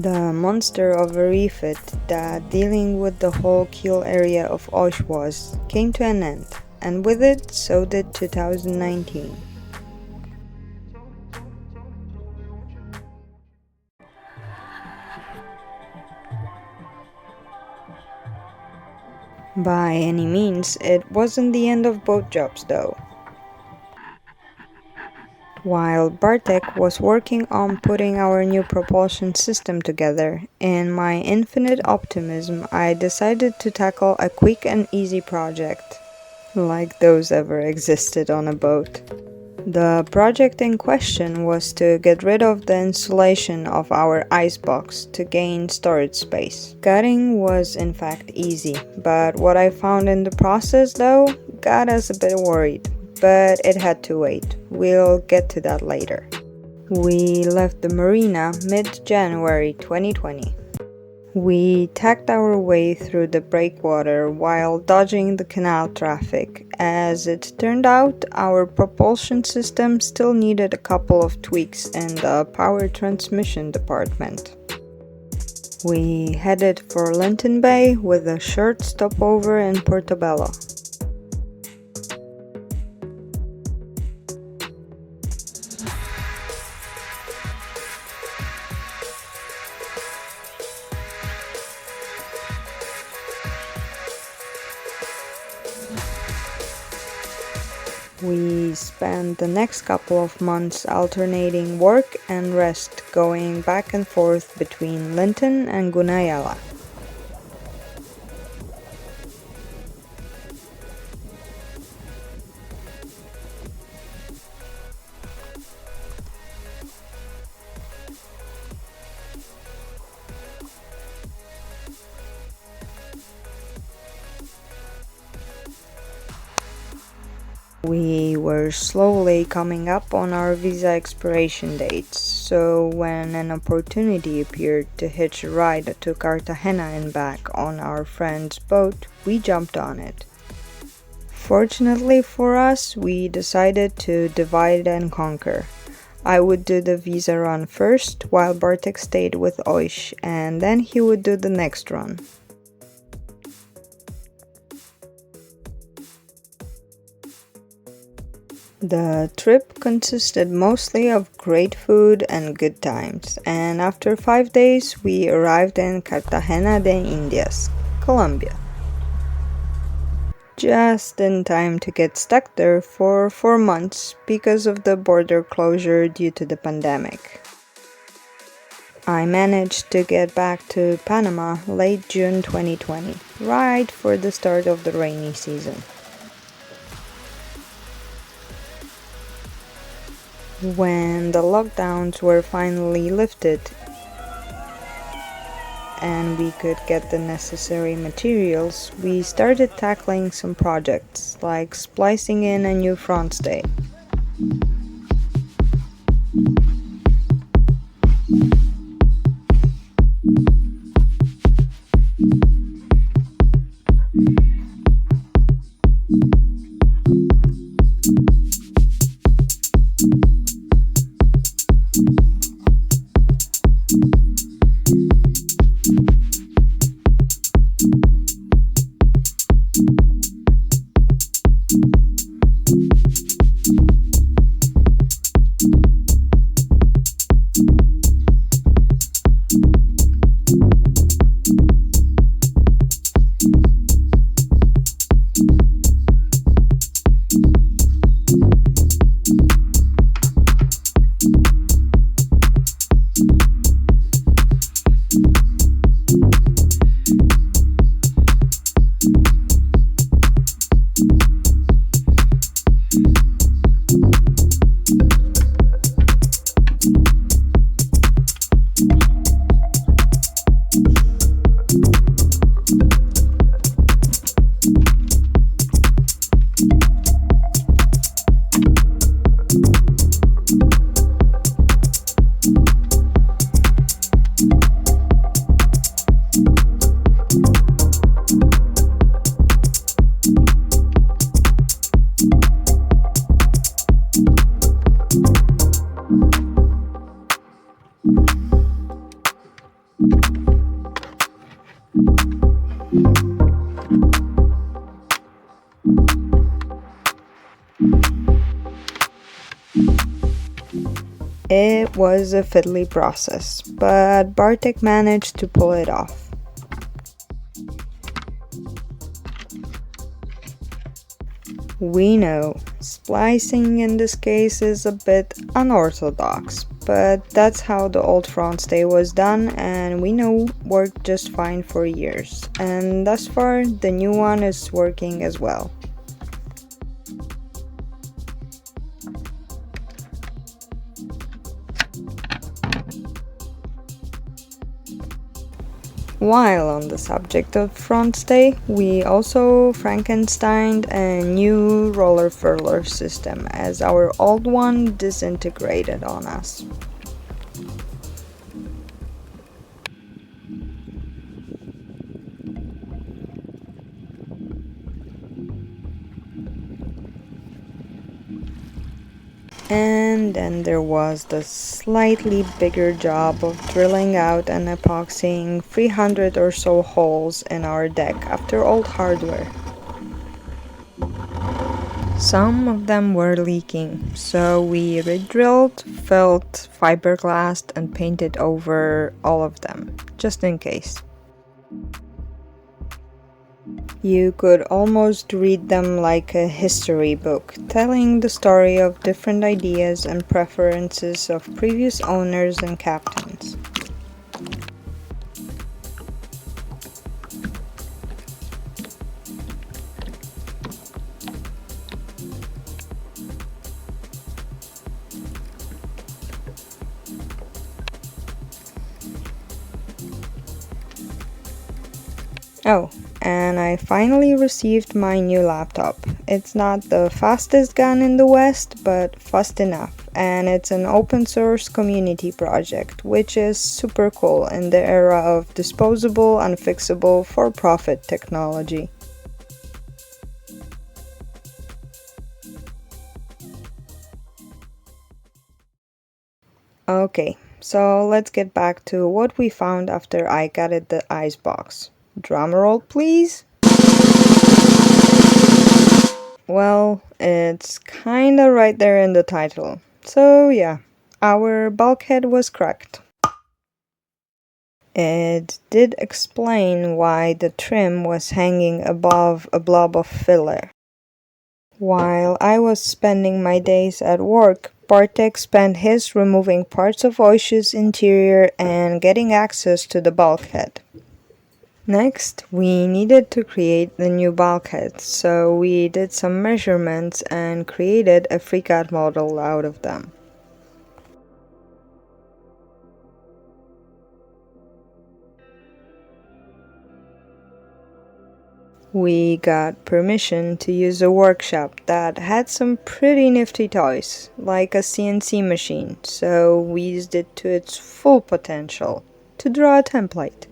The monster of a refit that dealing with the whole keel area of Oiysh was came to an end, and with it, so did 2019. By any means, it wasn't the end of boat jobs though. While Bartek was working on putting our new propulsion system together, in my infinite optimism I decided to tackle a quick and easy project, like those ever existed on a boat. The project in question was to get rid of the insulation of our icebox to gain storage space. Gutting was in fact easy, but what I found in the process though got us a bit worried. But it had to wait. We'll get to that later. We left the marina mid-January 2020. We tacked our way through the breakwater while dodging the canal traffic. As it turned out, our propulsion system still needed a couple of tweaks in the power transmission department. We headed for Linton Bay with a short stopover in Portobello. We spent the next couple of months alternating work and rest, going back and forth between Linton and Gunayala. We were slowly coming up on our visa expiration dates, so when an opportunity appeared to hitch a ride to Cartagena and back on our friend's boat, we jumped on it. Fortunately for us, we decided to divide and conquer. I would do the visa run first, while Bartek stayed with Oiysh, and then he would do the next run. The trip consisted mostly of great food and good times, and after 5 days we arrived in Cartagena de Indias, Colombia. Just in time to get stuck there for 4 months because of the border closure due to the pandemic. I managed to get back to Panama late June 2020, right for the start of the rainy season. When the lockdowns were finally lifted and we could get the necessary materials, we started tackling some projects, like splicing in a new front stay. It was a fiddly process, but Bartek managed to pull it off. We know, splicing in this case is a bit unorthodox, but that's how the old front stay was done, and we know worked just fine for years. And thus far, the new one is working as well. While on the subject of front stay, we also Frankensteined a new roller furler system as our old one disintegrated on us. And then there was the slightly bigger job of drilling out and epoxying 300 or so holes in our deck after old hardware. Some of them were leaking, so we re-drilled, filled, fiberglassed, and painted over all of them, just in case. You could almost read them like a history book, telling the story of different ideas and preferences of previous owners and captains. Oh, and I finally received my new laptop. It's not the fastest gun in the West, but fast enough, and it's an open source community project, which is super cool in the era of disposable, unfixable, for-profit technology. Okay, so let's get back to what we found after I gutted the icebox. Drumroll, please. Well, it's kinda right there in the title. So yeah, our bulkhead was cracked. It did explain why the trim was hanging above a blob of filler. While I was spending my days at work, Bartek spent his removing parts of Oiysh's interior and getting access to the bulkhead. Next, we needed to create the new bulkhead, so we did some measurements and created a FreeCAD model out of them. We got permission to use a workshop that had some pretty nifty toys, like a CNC machine, so we used it to its full potential to draw a template.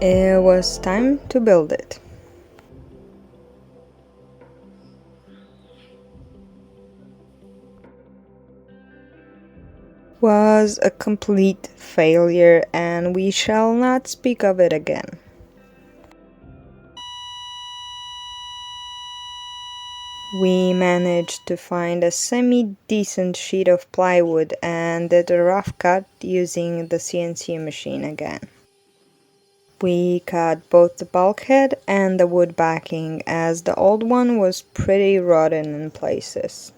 It was time to build it. Was a complete failure, and we shall not speak of it again. We managed to find a semi-decent sheet of plywood and did a rough cut using the CNC machine again. We cut both the bulkhead and the wood backing, as the old one was pretty rotten in places.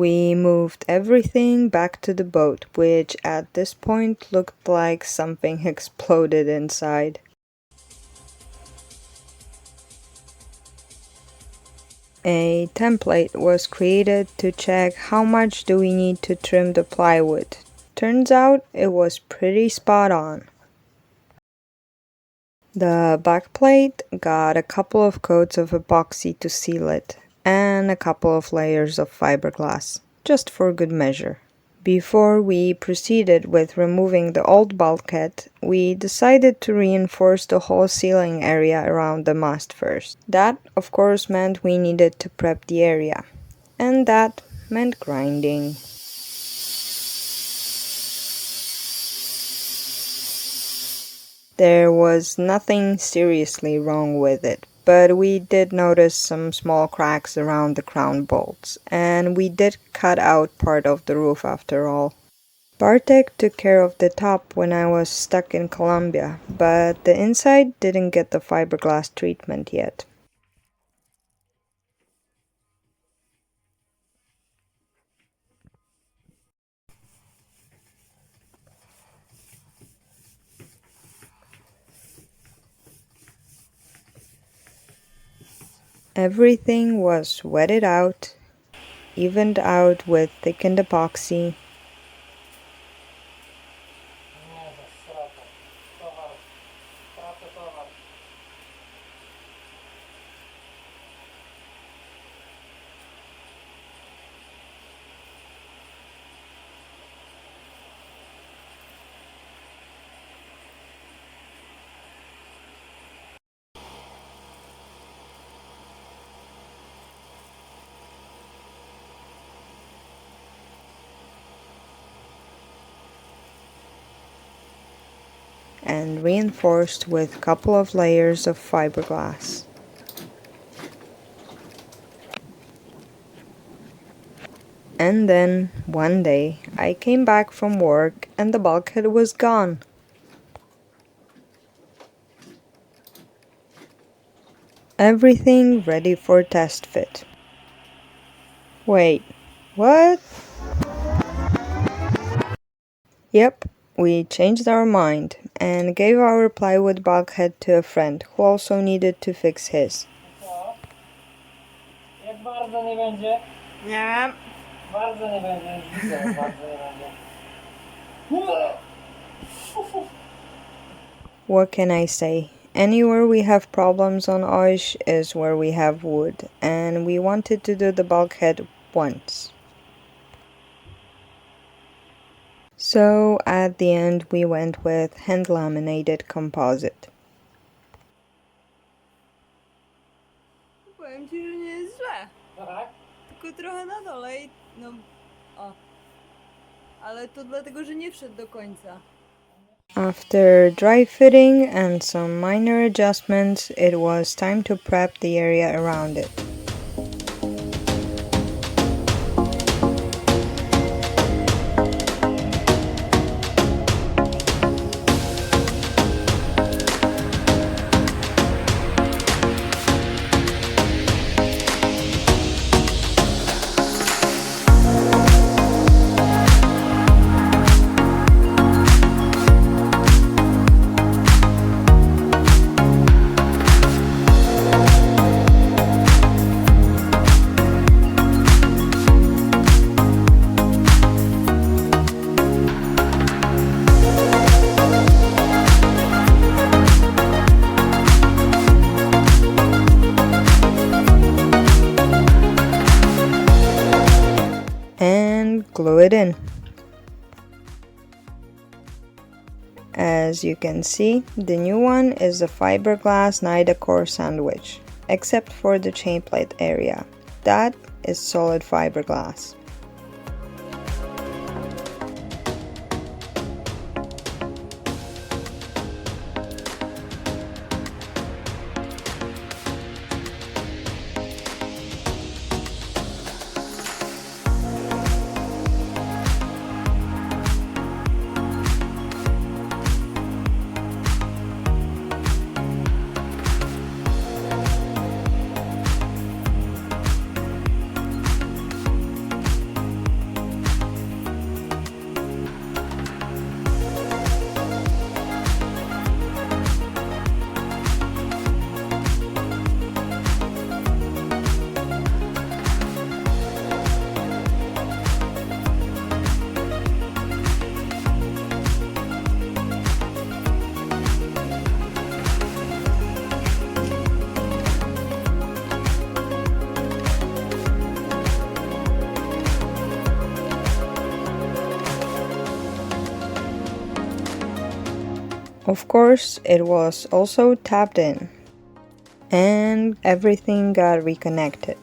We moved everything back to the boat, which at this point looked like something exploded inside. A template was created to check how much do we need to trim the plywood. Turns out it was pretty spot on. The backplate got a couple of coats of epoxy to seal it, and a couple of layers of fiberglass, just for good measure. Before we proceeded with removing the old bulkhead, we decided to reinforce the whole ceiling area around the mast first. That, of course, meant we needed to prep the area, and that meant grinding. There was nothing seriously wrong with it, but we did notice some small cracks around the crown bolts, and we did cut out part of the roof after all. Bartek took care of the top when I was stuck in Colombia, but the inside didn't get the fiberglass treatment yet. Everything was wetted out, evened out with thickened epoxy. And reinforced with a couple of layers of fiberglass. And then, one day, I came back from work and the bulkhead was gone. Everything ready for test fit. Wait, what? Yep, we changed our mind and gave our plywood bulkhead to a friend who also needed to fix his. Jak bardzo nie będzie? Nie. Bardzo nie będzie, już widzę, bardzo nie będzie. What can I say? Anywhere we have problems on Oiysh is where we have wood, and we wanted to do the bulkhead once. So at the end we went with hand laminated composite. Powiem ci, że nie jest źle. Tak? Tylko trochę na dole i no... O. Ale to dlatego, że nie wszedł do końca. After dry fitting and some minor adjustments, it was time to prep the area around it. And glue it in. As you can see, the new one is a fiberglass Nida sandwich, except for the chain plate area. That is solid fiberglass. Of course, it was also tapped in, and everything got reconnected.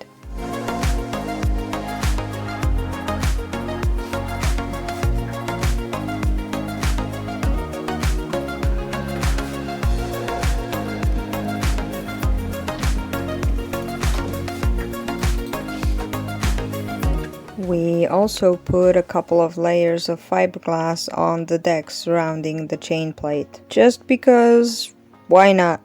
We also put a couple of layers of fiberglass on the deck surrounding the chain plate, just because why not?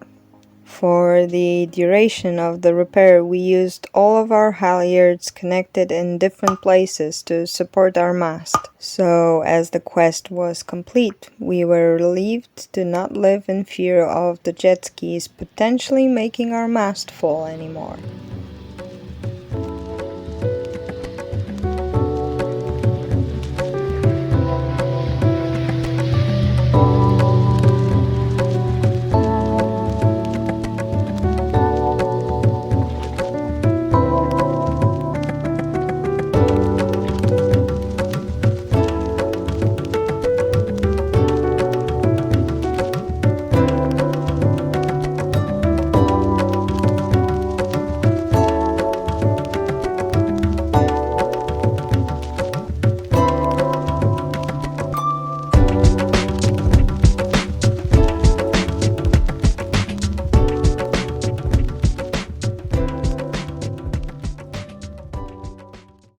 For the duration of the repair, we used all of our halyards connected in different places to support our mast. So, as the quest was complete, we were relieved to not live in fear of the jet skis potentially making our mast fall anymore.